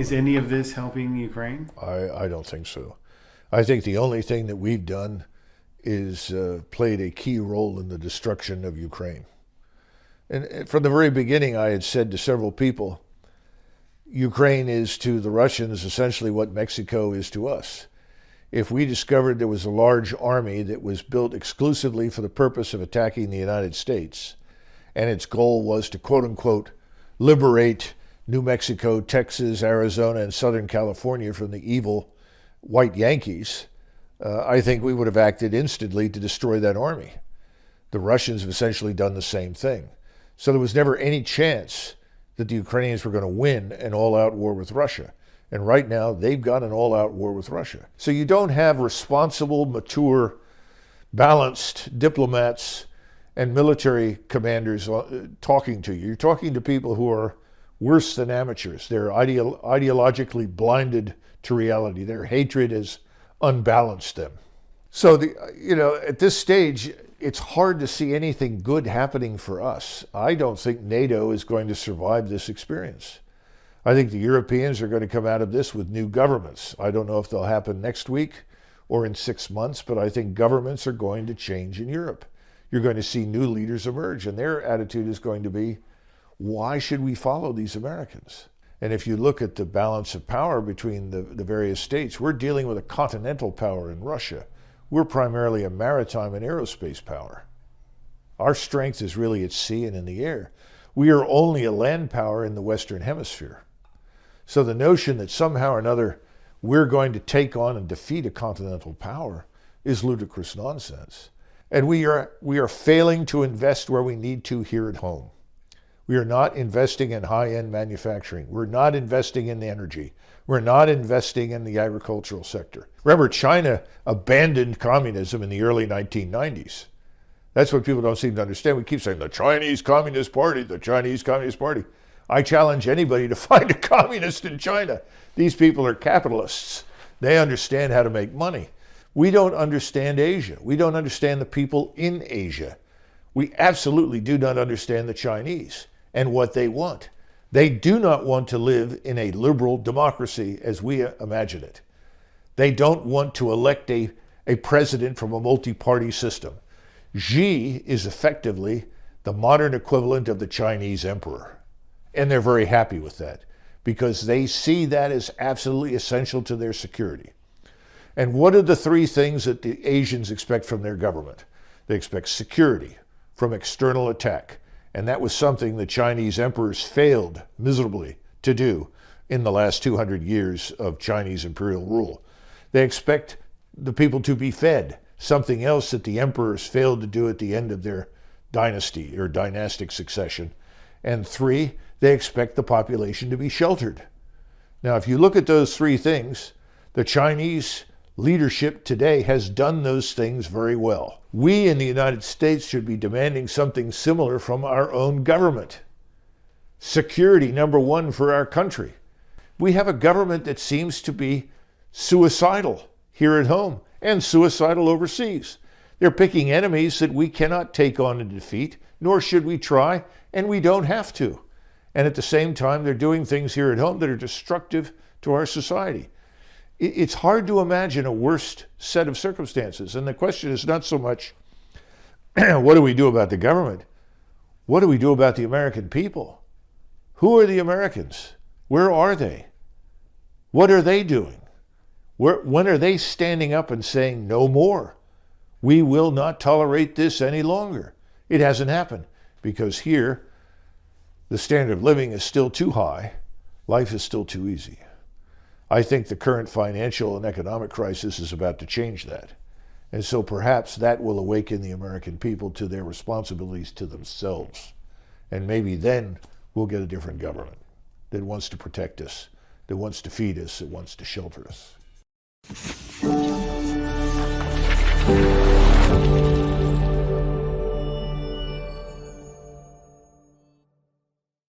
Is any of this helping Ukraine? I don't think so. I think the only thing that we've done is played a key role in the destruction of Ukraine. And from the very beginning, I had said to several people, Ukraine is to the Russians essentially what Mexico is to us. If we discovered there was a large army that was built exclusively for the purpose of attacking the United States, and its goal was to, quote unquote, liberate New Mexico, Texas, Arizona, and Southern California from the evil white Yankees, I think we would have acted instantly to destroy that army. The Russians have essentially done the same thing. So there was never any chance that the Ukrainians were going to win an all-out war with Russia. And right now, they've got an all-out war with Russia. So you don't have responsible, mature, balanced diplomats and military commanders talking to you. You're talking to people who are worse than amateurs. They're ideologically blinded to reality. Their hatred has unbalanced them. So, at this stage, it's hard to see anything good happening for us. I don't think NATO is going to survive this experience. I think the Europeans are going to come out of this with new governments. I don't know if they'll happen next week or in 6 months, but I think governments are going to change in Europe. You're going to see new leaders emerge, and their attitude is going to be, why should we follow these Americans? And if you look at the balance of power between the various states, we're dealing with a continental power in Russia. We're primarily a maritime and aerospace power. Our strength is really at sea and in the air. We are only a land power in the Western Hemisphere. So the notion that somehow or another we're going to take on and defeat a continental power is ludicrous nonsense. And we are failing to invest where we need to here at home. We are not investing in high-end manufacturing. We're not investing in energy. We're not investing in the agricultural sector. Remember, China abandoned communism in the early 1990s. That's what people don't seem to understand. We keep saying the Chinese Communist Party, the Chinese Communist Party. I challenge anybody to find a communist in China. These people are capitalists. They understand how to make money. We don't understand Asia. We don't understand the people in Asia. We absolutely do not understand the Chinese and what they want. They do not want to live in a liberal democracy as we imagine it. They don't want to elect a president from a multi-party system. Xi is effectively the modern equivalent of the Chinese emperor. And they're very happy with that because they see that as absolutely essential to their security. And what are the three things that the Asians expect from their government? They expect security from external attack. And that was something the Chinese emperors failed miserably to do in the last 200 years of Chinese imperial rule. They expect the people to be fed, something else that the emperors failed to do at the end of their dynasty or dynastic succession. And three, they expect the population to be sheltered. Now, if you look at those three things, the Chinese leadership today has done those things very well. We in the United States should be demanding something similar from our own government. Security, number one, for our country. We have a government that seems to be suicidal here at home and suicidal overseas. They're picking enemies that we cannot take on and defeat, nor should we try, and we don't have to. And at the same time, they're doing things here at home that are destructive to our society. It's hard to imagine a worse set of circumstances. And the question is not so much, what do we do about the government? What do we do about the American people? Who are the Americans? Where are they? What are they doing? When are they standing up and saying, no more? We will not tolerate this any longer. It hasn't happened because here, the standard of living is still too high. Life is still too easy. I think the current financial and economic crisis is about to change that. And so perhaps that will awaken the American people to their responsibilities to themselves. And maybe then we'll get a different government that wants to protect us, that wants to feed us, that wants to shelter us.